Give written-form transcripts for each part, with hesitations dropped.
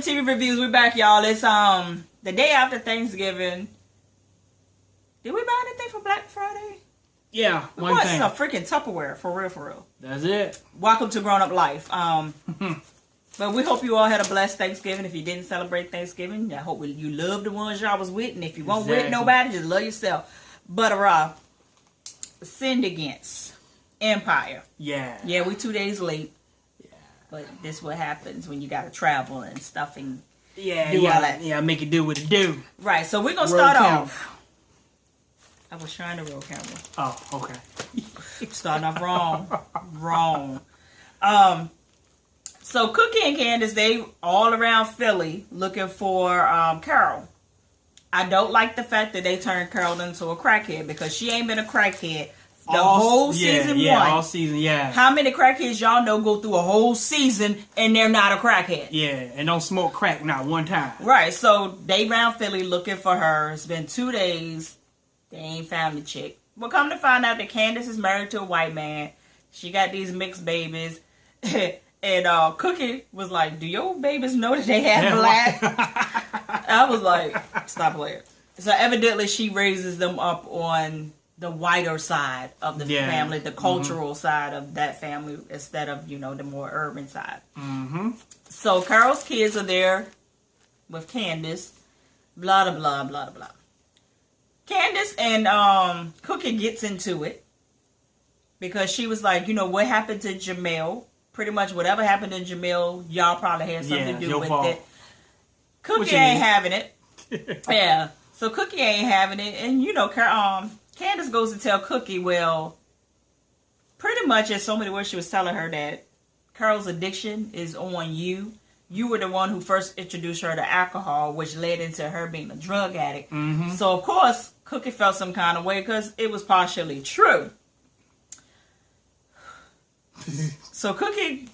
TV Reviews. We're back, y'all. It's the day after Thanksgiving. Did we buy anything for Black Friday? Yeah, one thing. A freaking Tupperware, for real. That's it. Welcome to Grown Up Life. But we hope you all had a blessed Thanksgiving. If you didn't celebrate Thanksgiving, I hope you love the ones y'all was with. And if you weren't with nobody, just love yourself. But sinned against Empire. Yeah. Yeah, we 2 days late. Yeah. But this what happens when you gotta travel and stuff and do all that. Yeah, make it do what it do. Right, so we're gonna start off. I was trying to roll camera. Oh, okay. Starting off wrong. So Cookie and Candace, they all around Philly looking for Carol. I don't like the fact that they turned Carol into a crackhead because she ain't been a crackhead whole season one. All season, yeah. How many crackheads y'all know go through a whole season and they're not a crackhead? Yeah, and don't smoke crack not one time. Right, so they round Philly looking for her. It's been 2 days. They ain't found the chick. Well, come to find out that Candace is married to a white man. She got these mixed babies. And Cookie was like, do your babies know that they have black? I was like, stop playing. So evidently she raises them up on the whiter side of the family, the cultural side of that family instead of, the more urban side. Mm-hmm. So Carol's kids are there with Candace. Blah, blah, blah, blah. Candace and Cookie gets into it because she was like, what happened to Jamel? Pretty much whatever happened to Jamel, y'all probably had something to do with it. Cookie ain't having it. Yeah. So Cookie ain't having it. And, Candace goes to tell Cookie, well, pretty much in so many words, she was telling her that Carol's addiction is on you. You were the one who first introduced her to alcohol, which led into her being a drug addict. Mm-hmm. So, of course, Cookie felt some kind of way because it was partially true. So Cookie,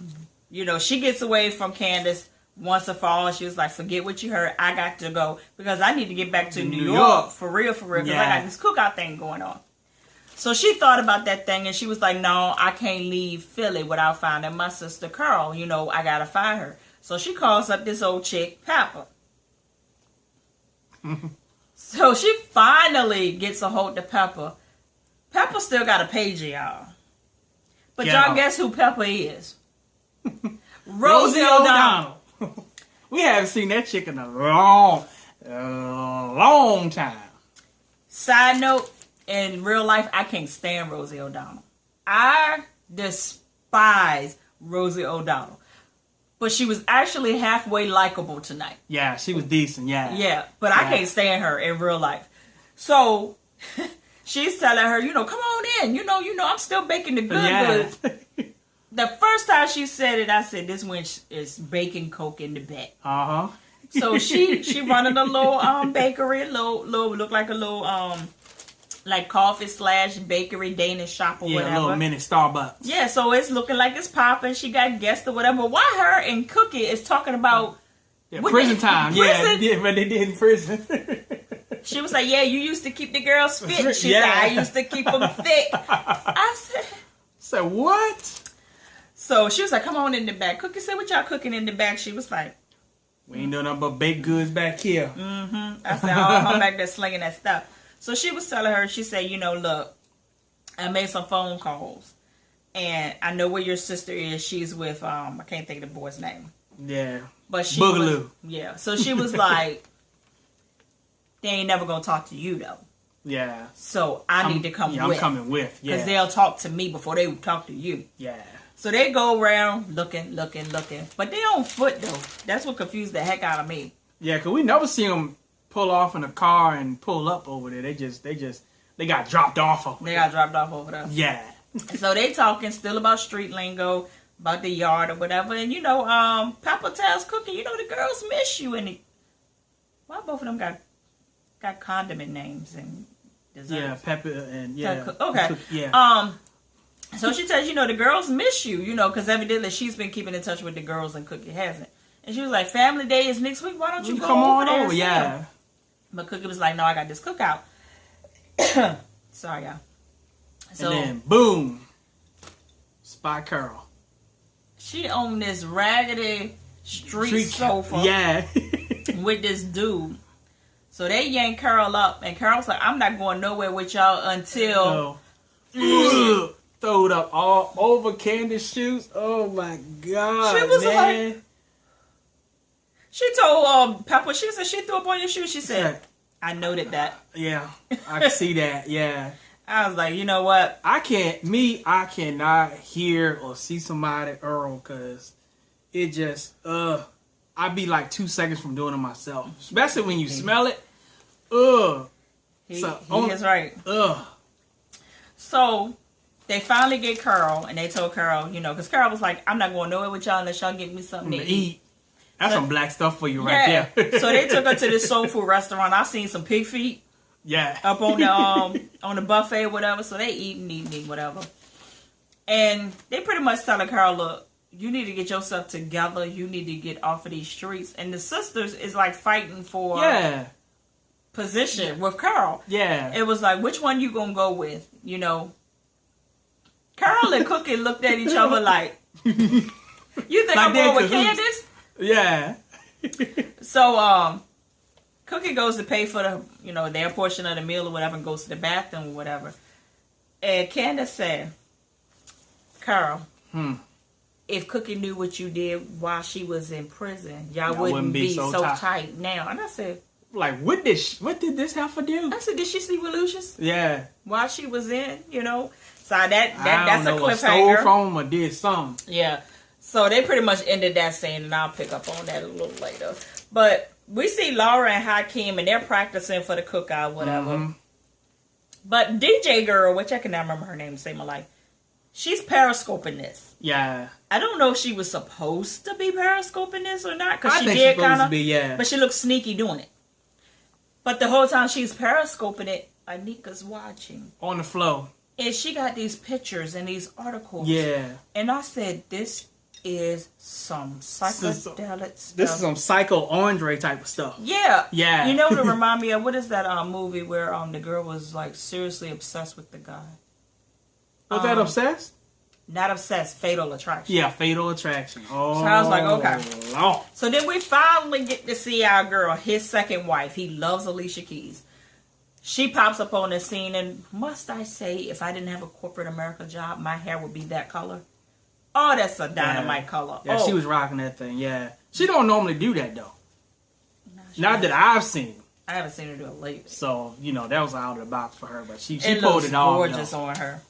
she gets away from Candace once and for all. She was like, forget what you heard. I got to go because I need to get back to New York. For real. Because I got this cookout thing going on. So she thought about that thing and she was like, no, I can't leave Philly without finding my sister Carol. I got to find her. So she calls up this old chick, Pepper. So she finally gets a hold of Pepper. Pepper still got a pager, y'all. But y'all guess who Pepper is? Rosie O'Donnell. We haven't seen that chick in a long time. Side note, in real life, I can't stand Rosie O'Donnell. I despise Rosie O'Donnell. But she was actually halfway likable tonight. Yeah, she was decent, yeah. Yeah, but I can't stand her in real life. So she's telling her, come on in. I'm still baking the goods. The first time she said it, I said, this wench is baking coke in the back. Uh-huh. So she running a little bakery, look like a little like coffee / bakery Danish shop or whatever. Yeah, a little mini Starbucks. Yeah, so it's looking like it's popping. She got guests or whatever. Why her and Cookie is talking about prison time? Prison? Yeah, but they did in prison. She was like, yeah, you used to keep the girls fit. She said, I used to keep them thick. I said... So what? So she was like, come on in the back. Cookie said, what y'all cooking in the back? She was like... We ain't doing nothing but baked goods back here. Mm-hmm. I said, I'm back there slinging that stuff. So she was telling her, she said, look, I made some phone calls. And I know where your sister is. She's with, I can't think of the boy's name. Yeah. But she Boogaloo. Yeah. So she was like... They ain't never gonna talk to you though. Yeah. So I need to come with. I'm coming with. Yeah. Because they'll talk to me before they talk to you. Yeah. So they go around looking. But they on foot though. That's what confused the heck out of me. Yeah, because we never see them pull off in a car and pull up over there. They got dropped off over there. They got dropped off over there. Yeah. So they talking still about street lingo, about the yard or whatever. And Papa tells Cookie, the girls miss you. And why both of them got condiment names and desserts? Yeah, pepper and okay. Yeah. So she tells the girls miss you, because evidently she's been keeping in touch with the girls and Cookie hasn't. And she was like, family day is next week. Why don't you come on over over? Yeah. But Cookie was like, no, I got this cookout. Sorry, y'all. So and then boom, Spy Carol. She on this raggedy street sofa Yeah. with this dude. So they yanked Carol up, and Carol's like, I'm not going nowhere with y'all until... Throw it up all over Candace's shoes. Oh my God, She was man. like... She told Pepper, she said, she threw up on your shoes. She said, I noted that. Yeah, I can see that, yeah. I was like, you know what? I cannot hear or see somebody Earl, because it just, I'd be like 2 seconds from doing it myself. Especially when you smell it. He So, is right. So they finally get Carl, and they told Carl, you know, because Carl was like, I'm not going nowhere with y'all unless y'all give me something to eat. That's some black stuff for you right there. So they took her to this soul food restaurant. I seen some pig feet. Yeah. Up on the buffet or whatever. So they eating, whatever. And they pretty much telling Carl, look, you need to get yourself together. You need to get off of these streets. And the sisters is like fighting for position with Carl. Yeah. It was like, which one you gonna go with? You know, Carl and Cookie looked at each other like, you think I'm going with Candace? Yeah. So, Cookie goes to pay for their portion of the meal or whatever, and goes to the bathroom or whatever. And Candace said, Carl, if Cookie knew what you did while she was in prison, y'all wouldn't be so tight now. And I said, like, what did this have to do? I said, did she sleep with Lucius? Yeah. While she was in, So that's a cliffhanger. Stole from him or did something. Yeah. So they pretty much ended that scene, and I'll pick up on that a little later. But we see Laura and Hakeem, and they're practicing for the cookout, whatever. Mm-hmm. But DJ girl, which I cannot remember her name to save my life, she's periscoping this. Yeah. I don't know if she was supposed to be periscoping this or not, because she did kind of. Yeah. But she looked sneaky doing it. But the whole time she's periscoping it, Anika's watching. On the floor. And she got these pictures and these articles. Yeah. And I said, this is some psychedelic stuff. This is some Psycho Andre type of stuff. Yeah. Yeah. You know what it remind me of? What is that movie where the girl was like seriously obsessed with the guy? Was that Obsessed? Not Obsessed, Fatal Attraction. Yeah, Fatal Attraction. Oh. So I was like, okay. Lord. So then we finally get to see our girl, his second wife. He loves Alicia Keys. She pops up on the scene, and must I say, if I didn't have a corporate America job, my hair would be that color. Oh, that's a dynamite color. Yeah, she was rocking that thing, yeah. She don't normally do that, though. Not that I've seen. I haven't seen her do it lately. So, that was out of the box for her, but she pulled it off. Gorgeous on her.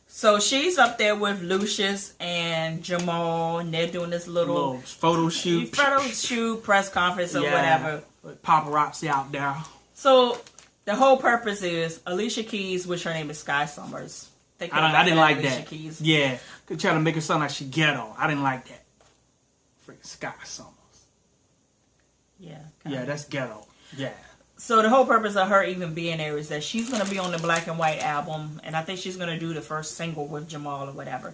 So she's up there with Lucius and Jamal, and they're doing this little photo shoot. Press conference or whatever. With paparazzi out there. So the whole purpose is Alicia Keys, which her name is Sky Summers. I didn't like Alicia that. Keys. Yeah, they're trying to make her sound like she ghetto. I didn't like that. Freaking Sky Summers. Yeah. Yeah, that's ghetto. Yeah. So the whole purpose of her even being there is that she's going to be on the Black and White album, and I think she's going to do the first single with Jamal or whatever.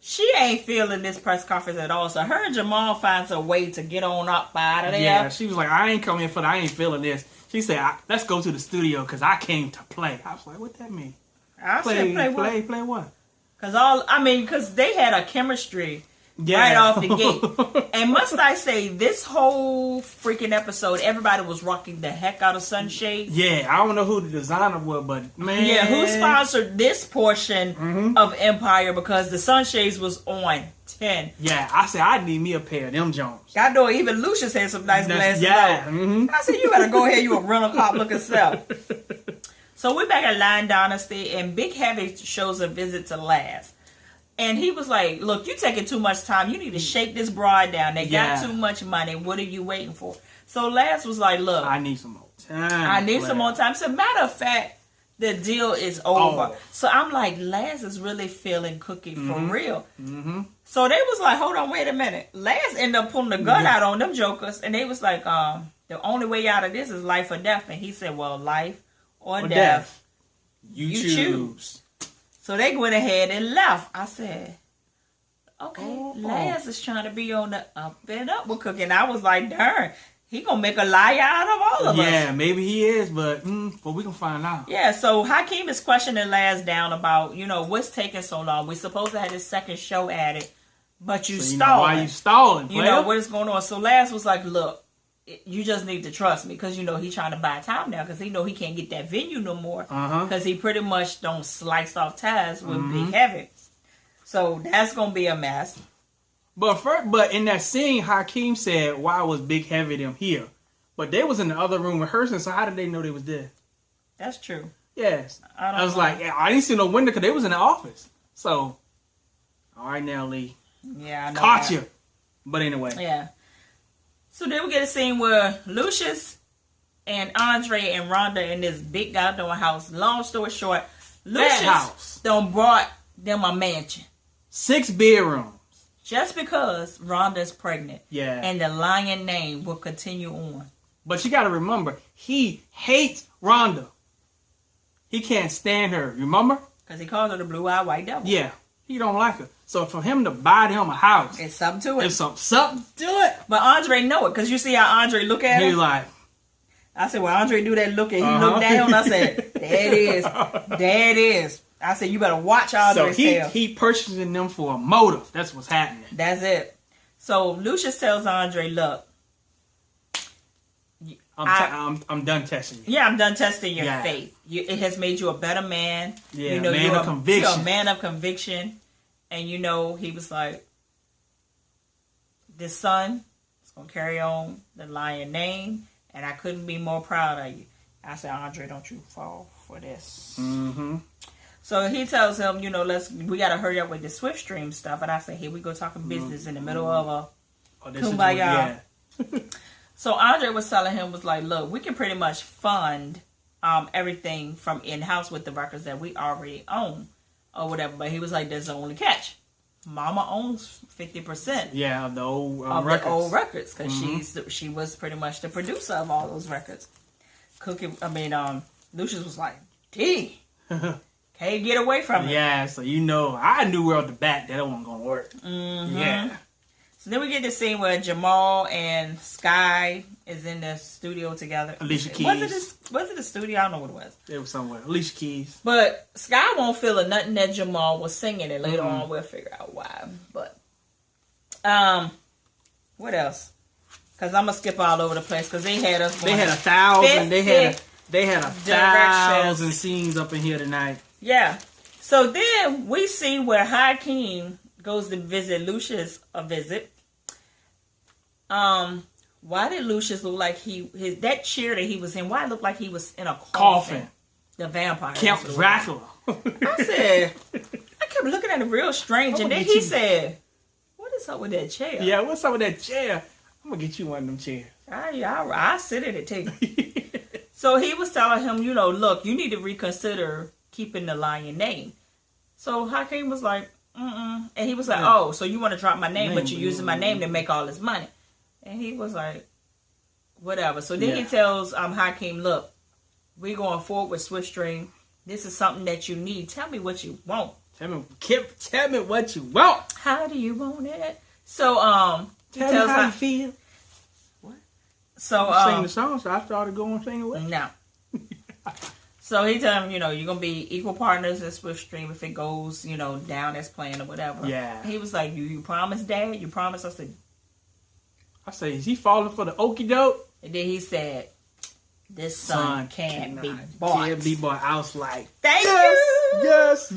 She ain't feeling this press conference at all, so her and Jamal finds a way to get on up out of there. Yeah, she was like, I ain't coming for that. I ain't feeling this. She said, let's go to the studio because I came to play. I was like, what that mean? I said, play what? Because they had a chemistry right off the gate. And must I say, this whole freaking episode, everybody was rocking the heck out of sunshade. Yeah, I don't know who the designer was, but man. Yeah, who sponsored this portion of Empire, because the sunshades was on 10. Yeah, I said, I need me a pair of them Jones. I know even Lucius had some nice glasses. Yeah. I said, you better go ahead, you a rental cop looking self. So we're back at Lion Dynasty, and Big Heavy shows a visit to Laz. And he was like, look, you taking too much time. You need to shake this broad down. They got too much money. What are you waiting for? So Laz was like, look. I need some more time. So matter of fact, the deal is over. So I'm like, Laz is really feeling Cookie for real. Mm-hmm. So they was like, hold on, wait a minute. Laz ended up pulling the gun out on them jokers. And they was like, the only way out of this is life or death. And he said, well, life or death. You choose. So they went ahead and left. I said, okay, Laz is trying to be on the up and up with Cookie. And I was like, darn, he gonna make a liar out of all of us. Yeah, maybe he is, but we gonna find out. Yeah, so Hakeem is questioning Laz down about, what's taking so long. We supposed to have this second show added. but you So, stalling. why you stalling, You know what is going on. So Laz was like, look, you just need to trust me because, he's trying to buy time now because he know he can't get that venue no more because he pretty much don't slice off ties with Big Heavy. So that's going to be a mess. But in that scene, Hakeem said, why was Big Heavy them here? But they was in the other room rehearsing, so how did they know they was there? That's true. Yes. I was know. like, I didn't see no window because they was in the office. So, all right now, Lee. Yeah, I know. Caught you. But anyway. Yeah. So then we get a scene where Lucius and Andre and Rhonda in this big outdoor house. Long story short, Lucius done brought them a mansion. 6 bedrooms. Just because Rhonda's pregnant. Yeah. And the lion name will continue on. But you got to remember, he hates Rhonda. He can't stand her. Remember? Because he calls her the blue-eyed white devil. Yeah. He don't like her. So for him to buy them a house. It's something to it. It's something to it. But Andre know it. Because you see how Andre look at her? He's like. I said, well, Andre do that look and he looked down. I said, there it is. There it is. I said, you better watch Andre's tail. So he purchasing them for a motive. That's what's happening. That's it. So Lucius tells Andre, look. I'm done testing you. Yeah, I'm done testing your faith. It has made you a better man. Yeah, man of conviction. You're a man of conviction. And he was like, this son is going to carry on the lion name. And I couldn't be more proud of you. I said, Andre, don't you fall for this. Mm-hmm. So he tells him, we got to hurry up with the Swift Stream stuff. And I said, here we go talking business in the middle of a kumbaya. So Andre was telling him, was like, look, we can pretty much fund everything from in-house with the records that we already own or whatever. But he was like, there's the only catch. Mama owns 50%. Yeah, of the old records. The old records, because she was pretty much the producer of all those records. Lucius was like, "D, can't get away from it." Yeah, so I knew right off the bat that it wasn't gonna work. Mm-hmm. Yeah. So then we get the scene where Jamal and Sky is in the studio together. Alicia Keys. Was it a studio? I don't know what it was. It was somewhere. Alicia Keys. But Sky won't feel a nothing that Jamal was singing, and later on we'll figure out why. But what else? Because I'm gonna skip all over the place because they had us. They had 1,000. They had 1,000 scenes up in here tonight. Yeah. So then we see where Hakeem goes to visit Lucius a visit. Why did Lucius look like that chair that he was in? Why it looked like he was in a coffin? The vampire. Count Dracula. I kept looking at it real strange, and then he said, "What is up with that chair?" Yeah, what's up with that chair? I'm gonna get you one of them chairs. I sit in it too. So he was telling him, look, you need to reconsider keeping the lion name. So Hakeem was like, and he was like, oh, so you want to drop my name, but you're using my name to make all this money. And he was like, whatever. So then he tells Hakeem, look, we're going forward with Swift Stream. This is something that you need. Tell me what you want. Tell me what you want. How do you want it? So he tells me how you feel. What? So sing the song, so I started going singing with. No. So he told him, you're going to be equal partners in Swift Stream if it goes, down as planned or whatever. Yeah. He was like, you promise, Dad? You promise us to... I say, is he falling for the okie doke? And then he said, this son can't be bought. Can't be bought. I was like, thank you. Yes.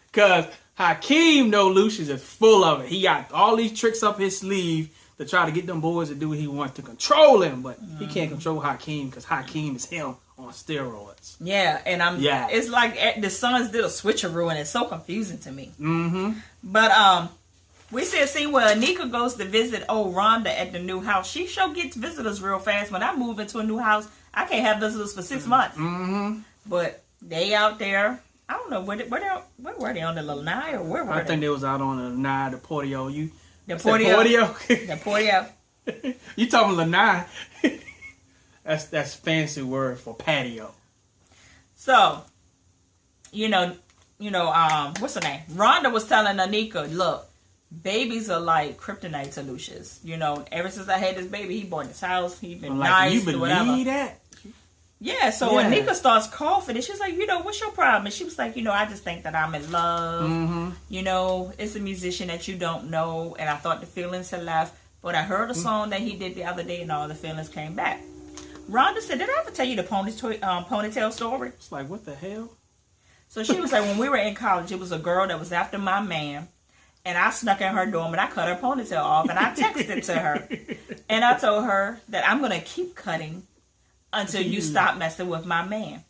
Because Hakeem, Lucius is full of it. He got all these tricks up his sleeve to try to get them boys to do what he wants to control him. But he can't control Hakeem because Hakeem is him on steroids. Yeah, and it's like the sons did a switcheroo and it's so confusing to me. Mm-hmm. But we see a scene where Anika goes to visit old Rhonda at the new house. She sure gets visitors real fast. When I move into a new house, I can't have visitors for 6 months. Mm-hmm. But they out there. I don't know where were they on the lanai or where were they? I think they was out on the lanai, the Portio. The Portio. The Portio. You talking lanai? That's fancy word for patio. So, what's her name? Rhonda was telling Anika, look, babies are like kryptonite to Lucius. Ever since I had this baby, he bought this house. He been nice you believe or whatever. That? Yeah, so Yeah. Anika starts coughing, and she's like, what's your problem? And she was like, I just think that I'm in love. Mm-hmm. It's a musician that you don't know, and I thought the feelings had left, but I heard a song that he did the other day, and all the feelings came back. Rhonda said, did I ever tell you the ponytail story? It's like, what the hell? So she was like, when we were in college, it was a girl that was after my man, and I snuck in her dorm, and I cut her ponytail off, and I texted to her, and I told her that I'm going to keep cutting until you stop messing with my man.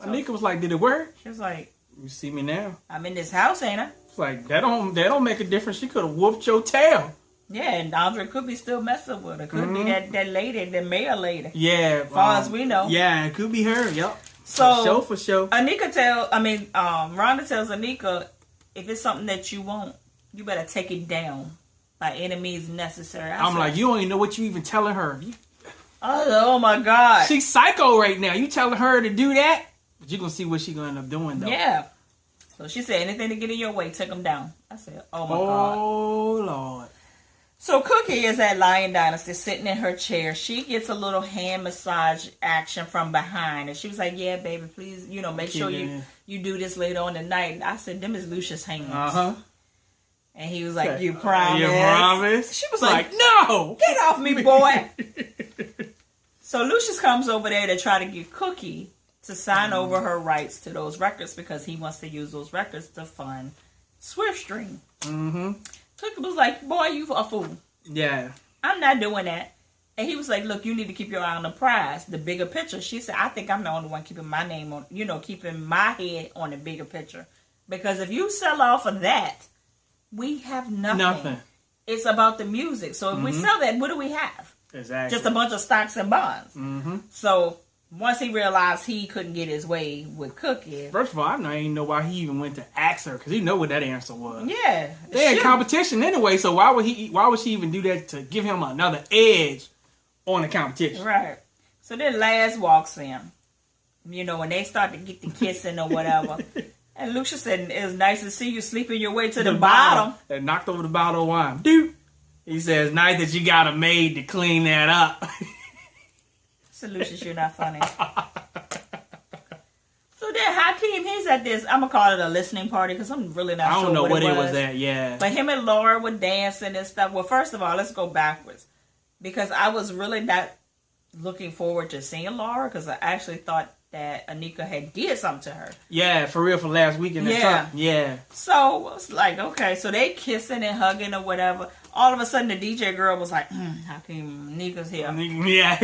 So Anika was like, did it work? she was like, You see me now. I'm in this house, ain't I? It's like, that don't make a difference. She could have whooped your tail. Yeah, and Andre could be still messing with her. Could be that lady, the mayor lady. Yeah. As far as we know. Yeah, it could be her. Yep. So For sure. Rhonda tells Anika, if it's something that you want, you better take it down by any means necessary. I'm like, you don't even know what you even telling her. Oh my God. She's psycho right now. You telling her to do that? But you're going to see what she's going to end up doing, though. Yeah. So she said, anything to get in your way, take them down. I said, oh my God. Oh, Lord. So Cookie is at Lion Dynasty sitting in her chair. She gets a little hand massage action from behind. And she was like, yeah, baby, please, make sure you do this later on tonight. And I said, them is Lucia's hands. Uh-huh. And he was like, you promise? You promise? She was like, no. Get off me, boy. So Lucius comes over there to try to get Cookie to sign over her rights to those records because he wants to use those records to fund Swiftstream. Mm-hmm. Cookie was like, boy, you a fool. Yeah. I'm not doing that. And he was like, look, you need to keep your eye on the prize, the bigger picture. She said, I think I'm the only one keeping my name on, keeping my head on the bigger picture. Because if you sell off of that, we have nothing. It's about the music. So if we sell that, what do we have? Exactly. Just a bunch of stocks and bonds. Mm-hmm. So once he realized he couldn't get his way with Cookie. First of all, I don't even know why he even went to ask her because he know what that answer was. Yeah. They had competition anyway, so why would she even do that to give him another edge on the competition? Right. So then Laz walks in. When they start to get the kissing or whatever. And Lucia said, it was nice to see you sleeping your way to the bottom. And knocked over the bottle of wine. Dude. He says, nice that you got a maid to clean that up. So Lucius, you're not funny. So then Hakeem, he's at this, I'm going to call it a listening party because I'm really not sure. I don't know what it was at, yeah. But him and Laura were dancing and stuff. Well, first of all, let's go backwards. Because I was really not looking forward to seeing Laura because I actually thought that Anika had did something to her. Yeah, for real, for last weekend. Yeah. Yeah. So it's like, okay, so they kissing and hugging or whatever. All of a sudden, the DJ girl was like, Hakeem, Anika's here. Yeah.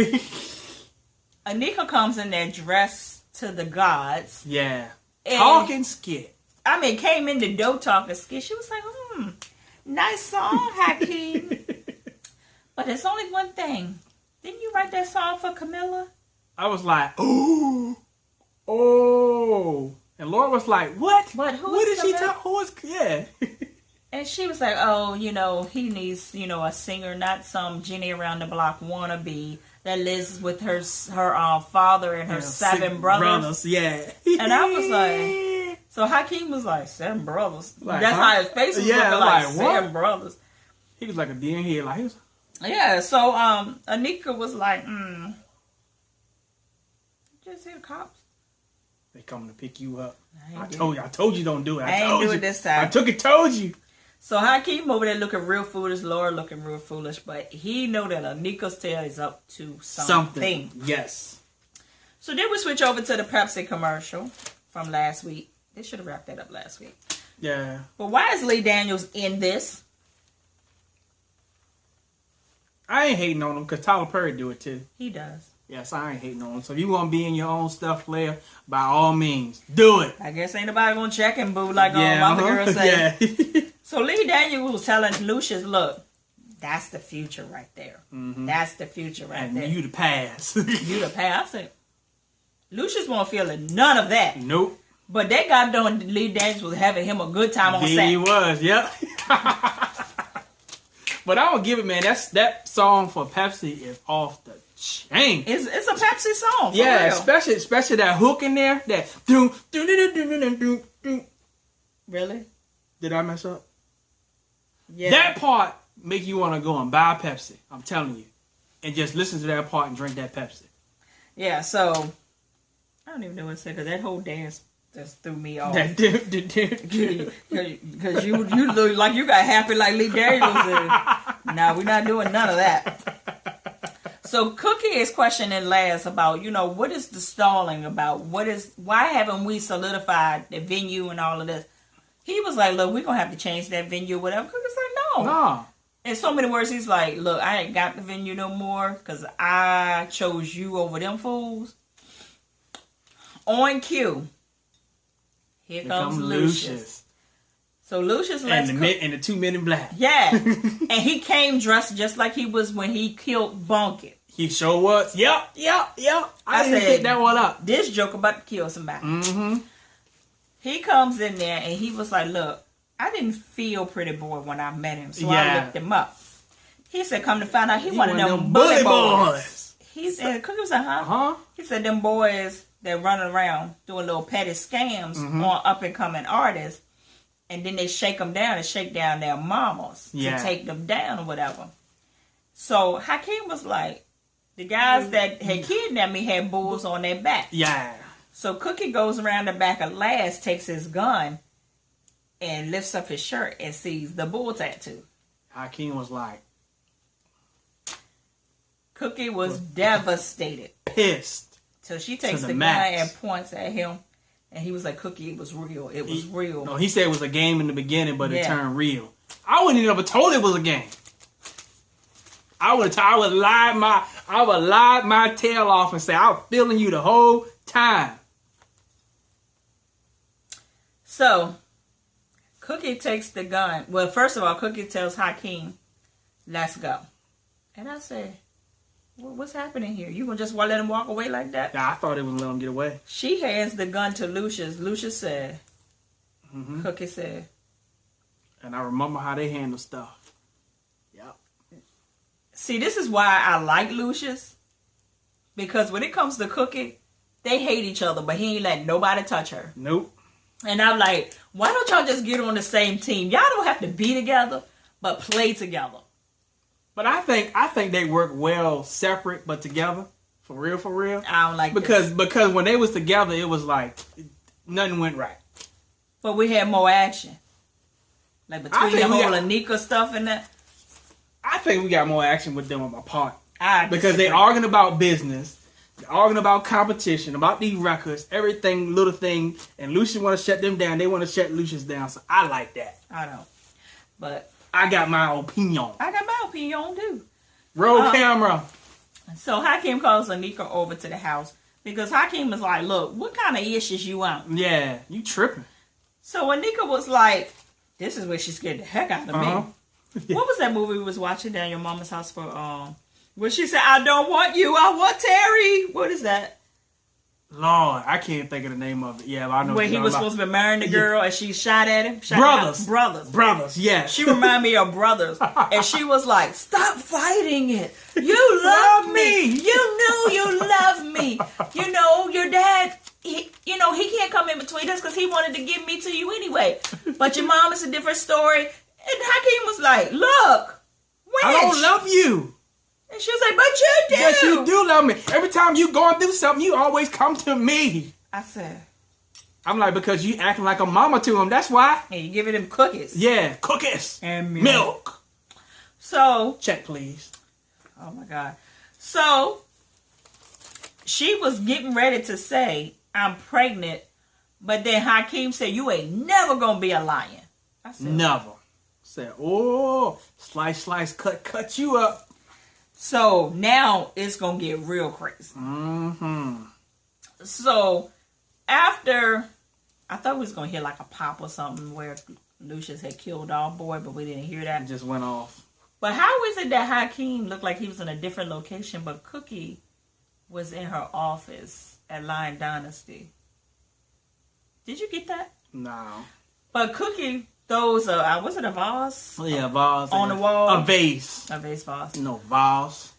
Anika comes in there dressed to the gods. Yeah. And, talking skit. Came in the door talking skit. She was like, nice song, Hakeem. But there's only one thing. Didn't you write that song for Camilla? I was like, oh. And Laura was like, what? But who what is did she Camilla? tell? Who is, yeah. And she was like, oh, he needs, a singer, not some Jenny around the block wannabe that lives with her father and her 7 brothers. Yeah. And I was like, so Hakeem was like, 7 brothers. Like, that's how his face was looking like 7 brothers. He was like a deer in here. Like, he was... Yeah, so Anika was like, just hear the cops. They coming to pick you up. I I told you don't do it. I ain't do it this time. I told you. So Hakeem over there looking real foolish, Laura looking real foolish, but he know that Anika's tail is up to something. Yes. So then we switch over to the Pepsi commercial from last week. They should have wrapped that up last week. Yeah. But why is Lee Daniels in this? I ain't hating on him because Tyler Perry do it too. He does. Yes, I ain't hating on him. So if you want to be in your own stuff, player, by all means, do it. I guess ain't nobody gonna check him, boo, like Mama Girl say. Yeah. So Lee Daniels was telling Lucius, look, that's the future right there. Mm-hmm. That's the future right and there. you the past. You the past. I said, Lucius won't feel none of that. Nope. But that goddamn Lee Daniels was having him a good time on set. He was, yep. But I would give it, man. That song for Pepsi is off the chain. It's a Pepsi song. For yeah, real. especially that hook in there. That doom, doom, doom, doom, doom, doom, doom. Really? Did I mess up? Yeah. That part make you want to go and buy a Pepsi. I'm telling you, and just listen to that part and drink that Pepsi. Yeah. So don't even know what to say because that whole dance just threw me off. That Because you look like you got happy like Lee Daniels did. Nah, we're not doing none of that. So Cookie is questioning Laz about, what is the stalling about? Why haven't we solidified the venue and all of this? He was like, look, we're going to have to change that venue, whatever. Cookie's like, no. No. In so many words, he's like, look, I ain't got the venue no more because I chose you over them fools. On cue. Here comes Lucius. So Lucius lets and the 2 men in black. Yeah. And he came dressed just like he was when he killed Bunkit. He sure was. Yep. I didn't pick that one up. This joke about to kill somebody. Mm-hmm. He comes in there and he was like, look, I didn't feel Pretty Boy when I met him, so I looked him up. He said, come to find out, he one of them bully boys. He said, Cookie was like, huh? Uh-huh. He said, them boys that run around doing little petty scams on up-and-coming artists, and then they shake them down and shake down their mamas to take them down or whatever. So Hakeem was like, the guys that had kidnapped me had bulls on their back. Yeah. So Cookie goes around the back of Laz, takes his gun, and lifts up his shirt and sees the bull tattoo. Hakeem was like... Cookie was devastated. Pissed. So she takes the gun and points at him. And he was like, Cookie, it was real. It was real. No, he said it was a game in the beginning, but it turned real. I wouldn't even have told it was a game. I would lie my tail off and say, I was feeling you the whole time. So, Cookie takes the gun. Well, first of all, Cookie tells Hakeem, let's go. And I said, well, what's happening here? You gonna just let him walk away like that? Yeah, I thought it was let him get away. She hands the gun to Lucius. Lucius said, Cookie said. And I remember how they handle stuff. Yep. See, this is why I like Lucius. Because when it comes to Cookie, they hate each other, but he ain't letting nobody touch her. Nope. And I'm like, why don't y'all just get on the same team? Y'all don't have to be together, but play together. But I think they work well separate, but together. For real. I don't like because when they was together, it was like nothing went right. But we had more action. Like between the whole Anika stuff and that. I think we got more action with them apart. Because they arguing about business. They're arguing about competition, about these records, everything, little thing. And Lucius want to shut them down. They want to shut Lucius down. So I like that. I know. But I got my opinion. I got my opinion too. Roll camera. So Hakeem calls Anika over to the house because Hakeem is like, look, what kind of issues you on? Yeah, you tripping. So Anika was like, this is where she scared the heck out of me. What was that movie we was watching down your mama's house for? Where she said, I don't want you, I want Terry. What is that? Lord, I can't think of the name of it. Yeah, but I know. Where he was supposed to be marrying the girl and she shot at him. Brothers, yeah. She reminded me of Brothers. And she was like, stop fighting it. You love me. You knew you loved me. You know, your dad, he can't come in between us because he wanted to give me to you anyway. But your mom is a different story. And Hakeem was like, look, witch. I don't love you. And she was like, but you do. Yes, you do love me. Every time you going through something, you always come to me. I said. I'm like, because you acting like a mama to him. That's why. And you giving him cookies. Yeah, cookies. And milk. So. Check, please. Oh, my God. So, she was getting ready to say, I'm pregnant. But then Hakeem said, you ain't never going to be a lion. I said. Never. Said, oh, slice, cut you up. So now it's going to get real crazy. Mm-hmm. So after, I thought we was going to hear like a pop or something where Lucius had killed our boy, but we didn't hear that. It just went off. But how is it that Hakeem looked like he was in a different location, but Cookie was in her office at Lion Dynasty? Did you get that? No. But Cookie throws was it a vase? Yeah, vase. On the wall? A vase. A vase. No, vase.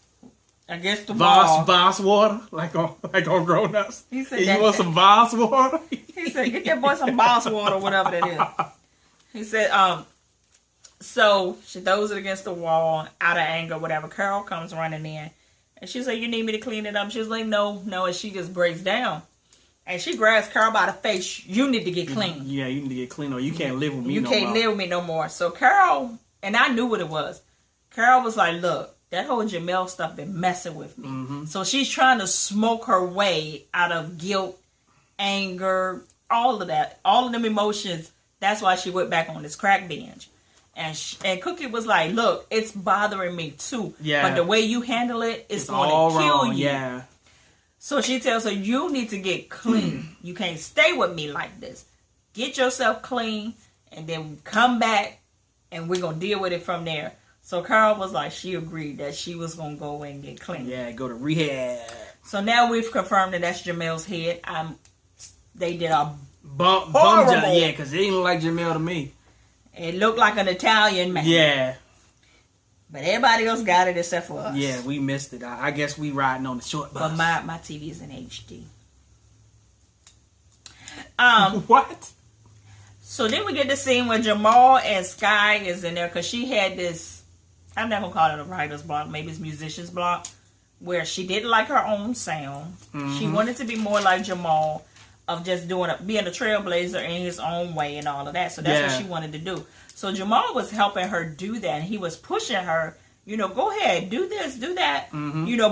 Against the wall. Vase water? Like on Grown Ups? He said you want some vase water? He said, get that boy some vase water, whatever that is. He said, so she throws it against the wall out of anger, whatever. Carol comes running in. And she's like, you need me to clean it up? She was like, no. And she just breaks down. And she grabs Carol by the face. You need to get clean. Yeah, you need to get clean, or you can't live with me. You no can't more. live with me no more. So Carol, and I knew what it was. Carol was like, look, that whole Jamel stuff been messing with me. Mm-hmm. So she's trying to smoke her way out of guilt, anger, all of that, all of them emotions. That's why she went back on this crack binge. And Cookie was like, look, it's bothering me too. Yeah. But the way you handle it, it's going all to kill wrong. you. Yeah. So she tells her, you need to get clean. You can't stay with me like this. Get yourself clean and then come back and we're going to deal with it from there. So Carol was like, she agreed that she was going to go and get clean. Yeah, go to rehab. So now we've confirmed that that's Jamel's head. They did a Bum horrible. yeah, because it didn't look like Jamel to me. It looked like an Italian man. Yeah. But everybody else got it except for us. Yeah, we missed it. I guess we riding on the short bus. But my TV is in HD. What? So then we get the scene where Jamal and Sky is in there because she had this, I'm not going to call it a writer's block, maybe it's musician's block, where she didn't like her own sound. Mm-hmm. She wanted to be more like Jamal, of just being a trailblazer in his own way and all of that. So that's what she wanted to do. So Jamal was helping her do that, and he was pushing her, go ahead, do this, do that,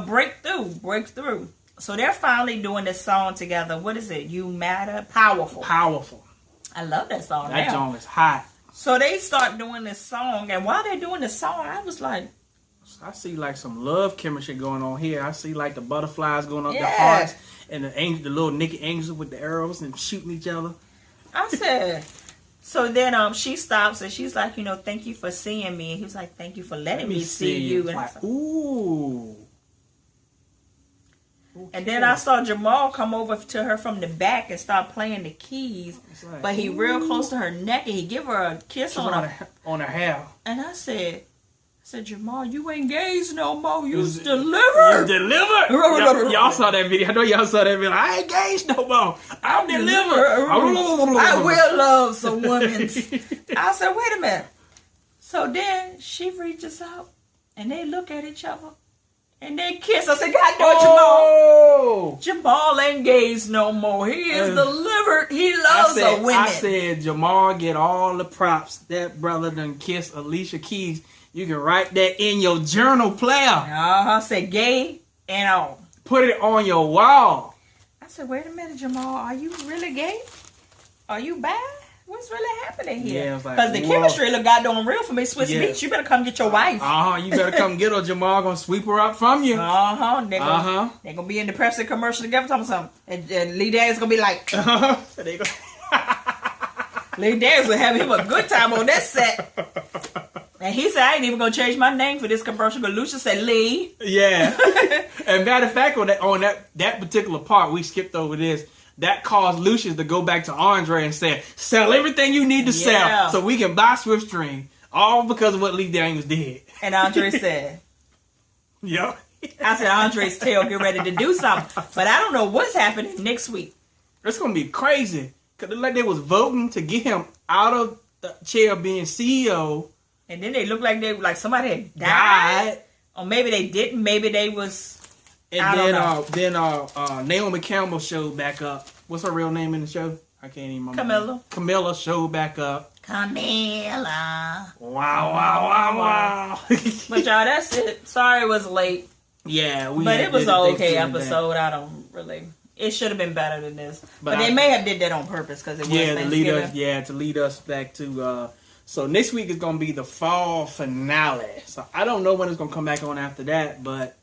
break through. So they're finally doing this song together. What is it? You Matter? Powerful. I love that song. That song is hot. So they start doing this song, and while they're doing the song, I was like, I see like some love chemistry going on here. I see like the butterflies going up their hearts, and the little Nikki angels with the arrows and shooting each other. I said. So then she stops and she's like, thank you for seeing me. And he was like, thank you for letting me see you. And, like, ooh. Okay. And then I saw Jamal come over to her from the back and start playing the keys. Like, but he real close to her neck and he give her a kiss on her hair. And I said, Jamal, you ain't engaged no more. You delivered. You delivered. Y'all saw that video. I know y'all saw that video. I ain't engaged no more. I'm delivered. I will love some women. I said, wait a minute. So then she reaches out and they look at each other and they kiss. I said, God, no, Jamal ain't engaged no more. He is delivered. He loves women. I said, Jamal get all the props. That brother done kissed Alicia Keys. You can write that in your journal, player. Say gay and all. Put it on your wall. I said, wait a minute, Jamal. Are you really gay? Are you bad? What's really happening here? Yeah, because the chemistry look goddamn real for me. Swiss Beats. You better come get your wife. You better come get her. Jamal gonna sweep her up from you. They're gonna be in the Pepsi commercial together talking something. And Lee Daniels gonna be like, Lee Daniels will have him a good time on that set. And he said, I ain't even gonna change my name for this commercial. But Lucia said Lee. Yeah. And matter of fact, on that particular part, we skipped over this. That caused Lucius to go back to Andre and say, sell everything you need to sell so we can buy SwiftStream. All because of what Lee Daniels did. And Andre said, yep. I said, Andre's tail get ready to do something. But I don't know what's happening next week. It's going to be crazy. Because like they was voting to get him out of the chair of being CEO. And then they looked like somebody had died. Or maybe they didn't. Maybe they was... And then Naomi Campbell showed back up. What's her real name in the show? I can't even remember. Camilla. Camilla showed back up. Camilla. Wow. But y'all, that's it. Sorry it was late. Yeah. But it was an okay episode. I don't really... It should have been better than this. But they may have did that on purpose because it was Thanksgiving. To lead us back to... So next week is going to be the fall finale. So I don't know when it's going to come back on after that, but...